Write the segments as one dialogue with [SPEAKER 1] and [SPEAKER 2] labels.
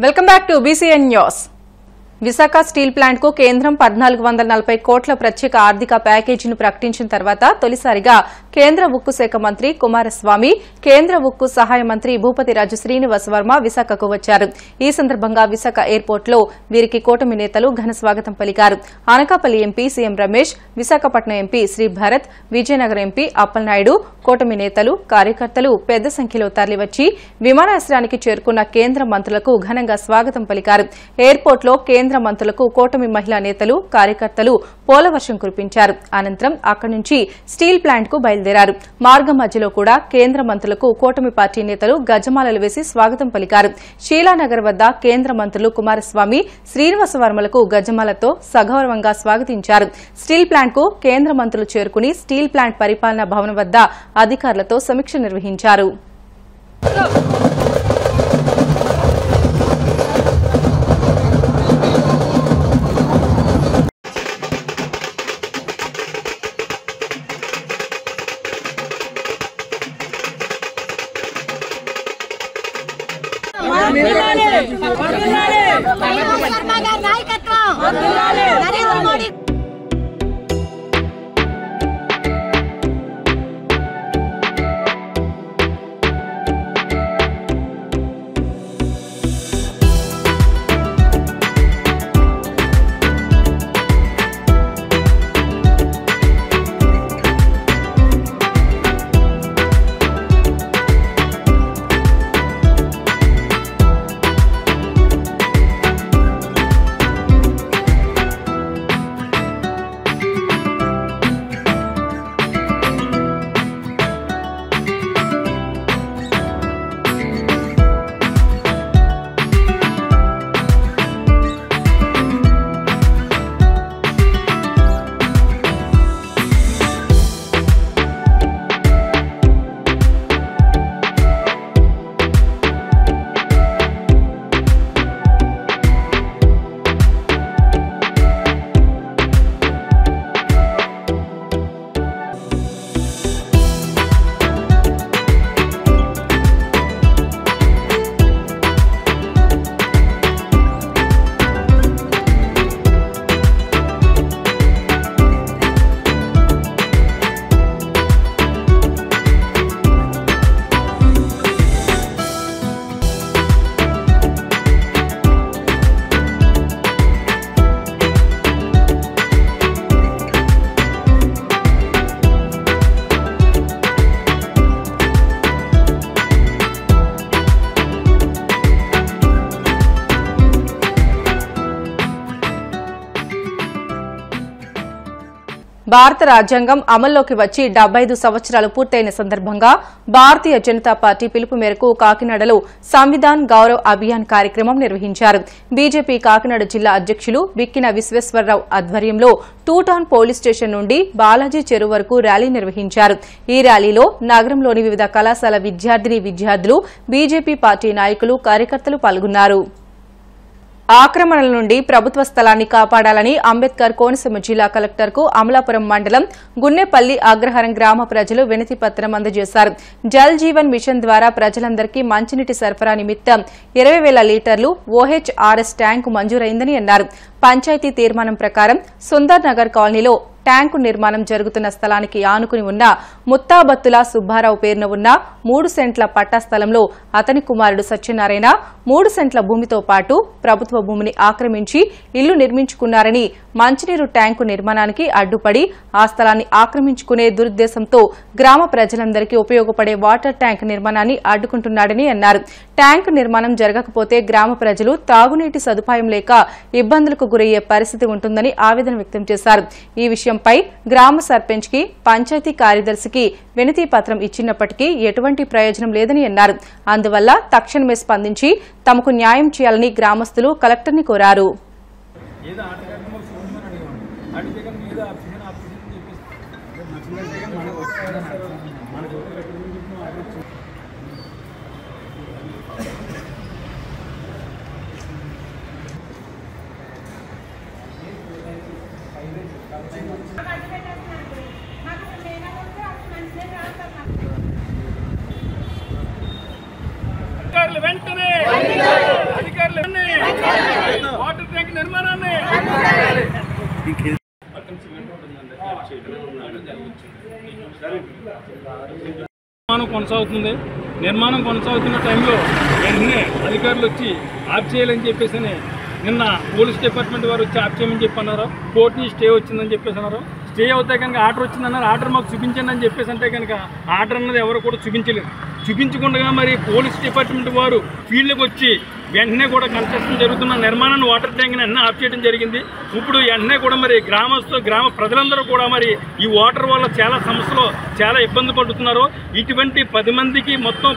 [SPEAKER 1] Welcome back to BCN news. Visakha steel plant కు కేంద్రం 1440 కోట్ల ప్రత్యేక ఆర్థిక ప్యాకేజీని ప్రకటించిన తర్వాత తొలిసారిగా కేంద్ర ఉక్కు శాఖ మంత్రి కుమారస్వామి, కేంద్ర ఉక్కు సహాయ మంత్రి భూపతిరాజు శ్రీనివాస్ వర్మ విశాఖకు వచ్చారు. ఈ సందర్భంగా విశాఖ ఎయిర్పోర్ట్ లో వీరికి కూటమి నేతలు ఘన స్వాగతం పలికారు. Anakapalli MP CM Ramesh, Visakhapatnam MP Shri Bharat, Vizianagaram MP Appalanaidu, కూటమి నేతలు, కార్యకర్తలు పెద్ద సంఖ్యలో తరలివచ్చి విమానాశ్రయానికి చేరుకున్న కేంద్ర మంత్రులకు ఘనంగా స్వాగతం పలికారు. ఎయిర్పోర్ట్ లో కేంద్ర మంత్రులకు కూటమి మహిళా నేతలు, కార్యకర్తలు పూలవర్షం కురిపించారు. అనంతరం అక్కడి నుంచి స్టీల్ ప్లాంట్ కు బయలుదేరారు. మార్గం మధ్యలో కూడా కేంద్ర మంత్రులకు కూటమి పార్టీ నేతలు గజమాలలు వేసి స్వాగతం పలికారు. షీలానగర్ వద్ద కేంద్ర మంత్రులు కుమారస్వామి, శ్రీనివాస వర్మలకు గజమాలతో సగౌరవంగా స్వాగతించారు. స్టీల్ ప్లాంట్ కు కేంద్ర మంత్రులు చేరుకుని స్టీల్ ప్లాంట్ పరిపాలనా భవన్ వద్ద అధికారులతో సమీక్ష నిర్వహించారు. భారత రాజ్యాంగం అమల్లోకి వచ్చి 75 సంవత్సరాలు పూర్తయిన సందర్భంగా భారతీయ జనతా పార్టీ పిలుపు మేరకు కాకినాడలో సంవిధాన్ గౌరవ్ అభియాన్ కార్యక్రమం నిర్వహించారు. బీజేపీ కాకినాడ జిల్లా అధ్యకులు బిక్కిన విశ్వేశ్వరరావు ఆధ్వర్యంలో 2 టౌన్ పోలీస్ స్టేషన్ నుండి బాలాజీ చెరువు వరకు ర్యాలీ నిర్వహించారు. ఈ ర్యాలీలో నగరంలోని వివిధ కళాశాల విద్యార్థులు, బీజేపీ పార్టీ నాయకులు, కార్యకర్తలు పాల్గొన్నారు. ఆక్రమణల నుండి ప్రభుత్వ స్థలాన్ని కాపాడాలని అంబేద్కర్ కోనసీమ జిల్లా కలెక్టర్కు అమలాపురం మండలం గున్నేపల్లి అగ్రహారం గ్రామ ప్రజలు వినతి పత్రం అందజేశారు. జల్ జీవన్ మిషన్ ద్వారా ప్రజలందరికీ మంచినీటి సరఫరా నిమిత్తం 20,000 లీటర్లు OHRS ట్యాంకు మంజూరైందని అన్నారు. పంచాయతీ తీర్మానం ప్రకారం సుందర్ నగర్ కాలనీలో ట్యాంకు నిర్మాణం జరుగుతున్న స్థలానికి ఆనుకుని ఉన్న ముత్తాబత్తుల సుబ్బారావు పేరున ఉన్న 3 సెంట్ల పట్టా స్థలంలో అతని కుమారుడు సత్యనారాయణ 3 సెంట్ల భూమితో పాటు ప్రభుత్వ భూమిని ఆక్రమించి ఇల్లు నిర్మించుకున్నారని, మంచినీరు ట్యాంకు నిర్మాణానికి అడ్డుపడి ఆ స్థలాన్ని ఆక్రమించుకునే దురుద్దేశంతో గ్రామ ప్రజలందరికీ ఉపయోగపడే వాటర్ ట్యాంక్ నిర్మాణాన్ని అడ్డుకుంటున్నాడని అన్నారు. ట్యాంకు నిర్మాణం జరగకపోతే గ్రామ ప్రజలు తాగునీటి సదుపాయం లేక ఇబ్బందులకు గురయ్యే పరిస్థితి ఉంటుందని ఆవేదన వ్యక్తం చేశారు. ఈ విషయంపై గ్రామ సర్పంచ్ కి, పంచాయతీ కార్యదర్శికి వినతి పత్రం ఇచ్చినప్పటికీ ఎటువంటి ప్రయోజనం లేదని అన్నారు. అందువల్ల తక్షణమే స్పందించి తమకు న్యాయం చేయాలని గ్రామస్తులు కలెక్టర్ని కోరారు.
[SPEAKER 2] వెంటనే అధికారులు కొనసాగుతుంది. నిర్మాణం కొనసాగుతున్న టైంలో వెంటనే అధికారులు వచ్చి ఆఫ్ చేయాలని చెప్పేసి నిన్న పోలీస్ డిపార్ట్మెంట్ వారు వచ్చి ఆఫ్ చేయమని చెప్పి అన్నారు. కోర్టు నుంచి స్టే వచ్చిందని చెప్పేసి అన్నారు. స్టే అవుతే కనుక ఆర్డర్ వచ్చిందన్నారు. ఆర్డర్ మాకు చూపించండి అని చెప్పేసి అంటే కనుక ఆర్డర్ అన్నది ఎవరు కూడా చూపించలేదు. చూపించకుండా మరి పోలీస్ డిపార్ట్మెంట్ వారు ఫీల్డ్కి వచ్చి వెంటనే కూడా కన్స్ట్రక్షన్ జరుగుతున్న నిర్మాణాన్ని వాటర్ ట్యాంక్ని అన్నీ ఆఫ్ చేయడం జరిగింది. ఇప్పుడు వెంటనే కూడా మరి గ్రామ ప్రజలందరూ కూడా మరి ఈ వాటర్ వల్ల చాలా సమస్యలు చాలా ఇబ్బంది పడుతున్నారు. ఇటువంటి 10 మందికి మొత్తం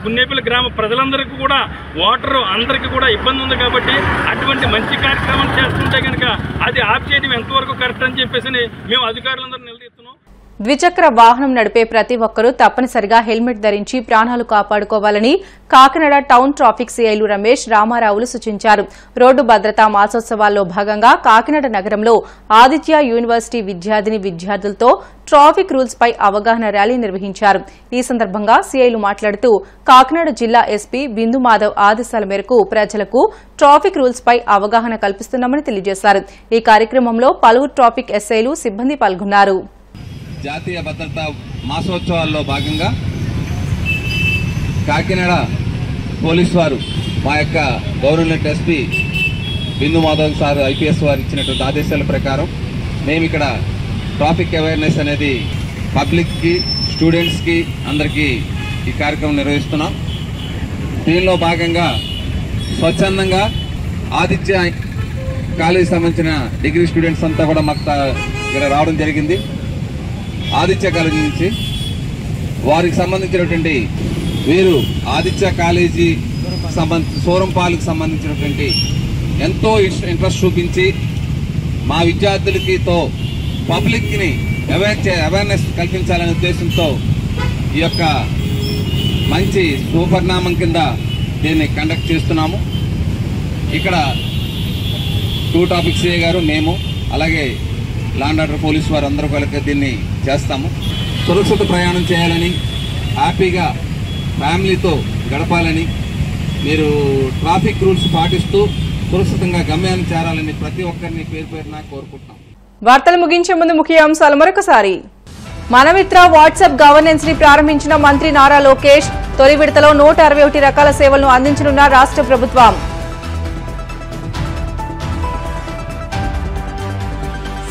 [SPEAKER 2] గున్నేపల్లి గ్రామ ప్రజలందరికీ కూడా వాటర్ అందరికీ కూడా ఇబ్బంది ఉంది. కాబట్టి అటువంటి మంచి కార్యక్రమం చేస్తుంటే కనుక అది ఆఫ్ చేయడం ఎంతవరకు కరెక్ట్ అని చెప్పేసి మేము అధికారులందరూ నిలదీస్తున్నాం.
[SPEAKER 1] ద్విచక్ర వాహనం నడిపే ప్రతి ఒక్కరూ తప్పనిసరిగా హెల్మెట్ ధరించి ప్రాణాలు కాపాడుకోవాలని కాకినాడ టౌన్ ట్రాఫిక్ సీఐలు రమేష్, రామారావులు సూచించారు. రోడ్డు భద్రతా మాసోత్సవాల్లో భాగంగా కాకినాడ నగరంలో ఆదిత్య యూనివర్సిటీ విద్యార్థులతో ట్రాఫిక్ రూల్స్ పై అవగాహన ర్యాలీ నిర్వహించారు. ఈ సందర్భంగా సీఐలు మాట్లాడుతూ కాకినాడ జిల్లా ఎస్పీ బిందు మాధవ్ ఆదేశాల మేరకు ప్రజలకు ట్రాఫిక్ రూల్స్ పై అవగాహన కల్పిస్తున్నామని తెలియజేశారు. ఈ కార్యక్రమంలో పలువురు ట్రాఫిక్ ఎస్ఐలు, సిబ్బంది పాల్గొన్నారు.
[SPEAKER 3] జాతీయ భద్రతా మాసోత్సవాల్లో భాగంగా కాకినాడ పోలీసు వారు మా యొక్క గవర్నమెంట్ ఎస్పీ బిందు మాధవ్ సార్ ఐపీఎస్ వారు ఇచ్చినటువంటి ఆదేశాల ప్రకారం మేము ఇక్కడ ట్రాఫిక్ అవేర్నెస్ అనేది పబ్లిక్కి, స్టూడెంట్స్కి అందరికీ ఈ కార్యక్రమం నిర్వహిస్తున్నాం. దీనిలో భాగంగా స్వచ్ఛందంగా ఆదిత్య కాలేజీకి సంబంధించిన డిగ్రీ స్టూడెంట్స్ అంతా కూడా మాకు ఇక్కడ రావడం జరిగింది. ఆదిత్య కాలేజీ నుంచి వారికి సంబంధించినటువంటి వీరు ఆదిత్య కాలేజీ సోరంపాలకు సంబంధించినటువంటి ఎంతో ఇంట్రెస్ట్ చూపించి మా విద్యార్థులకితో పబ్లిక్ని అవేర్నెస్ కల్పించాలనే ఉద్దేశంతో ఈ యొక్క మంచి సుపరిణామం కింద దీన్ని కండక్ట్ చేస్తున్నాము. ఇక్కడ 2 ట్రాఫిక్ సిఐ గారు, మేము, అలాగే లాండ్ ఆర్డర్ పోలీసు వారు అందరూ కలిసి దీన్ని చేస్తాము. సురక్షిత ప్రయాణం చేయాలని, హ్యాపీగా ఫ్యామిలీతో గడపాలని, మీరు ట్రాఫిక్ రూల్స్ పాటిస్తూ సురక్షితంగా గమ్యాన్ని చేరాలని ప్రతి ఒక్కరిని పేరున కోరుకుంటున్నాం.
[SPEAKER 1] వార్తలు ముగించే ముందు ముఖ్య అంశాలు మరొకసారి. మనమిత్ర వాట్సాప్ గవర్నెన్స్ ని ప్రారంభించిన మంత్రి నారా లోకేష్. తొలి విడతలో 161 రకాల సేవలను అందించనున్న రాష్ట్ర ప్రభుత్వం.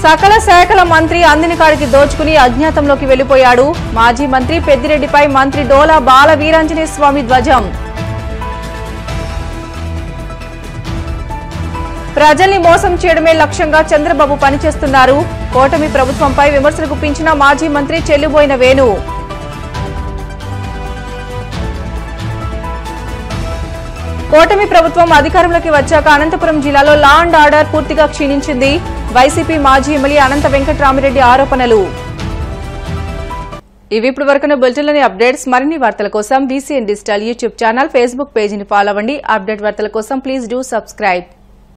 [SPEAKER 1] సకల శాఖల మంత్రి అందిన కాడికి దోచుకుని అజ్ఞాతంలోకి వెళ్లిపోయాడు. మాజీ మంత్రి పెద్దిరెడ్డిపై మంత్రి డోలా బాల వీరాంజనేయ స్వామి ధ్వజం. ప్రజల్ని మోసం చేయడమే లక్ష్యంగా చంద్రబాబు పనిచేస్తున్నారు. కూటమి ప్రభుత్వంపై విమర్శలు గుప్పించిన మాజీ మంత్రి చెల్లుబోయిన వేణు. కూటమి ప్రభుత్వం అధికారంలోకి వచ్చాక అనంతపురం జిల్లాలో లా అండ్ ఆర్డర్ పూర్తిగా క్షీణించింది. వైసీపీ మాజీ ఎమ్మెల్యే అనంత వెంకటరామిరెడ్డి ఆరోపణలు. ఇవి ఇప్పుడు వరకున్న బులెటిన్లోని అప్డేట్స్. మరిన్ని వార్తల కోసం BCN digital YouTube channel, Facebook పేజీని ఫాలో అవ్వండి. అప్డేట్ వార్తల కోసం ప్లీజ్ డూ సబ్స్క్రైబ్.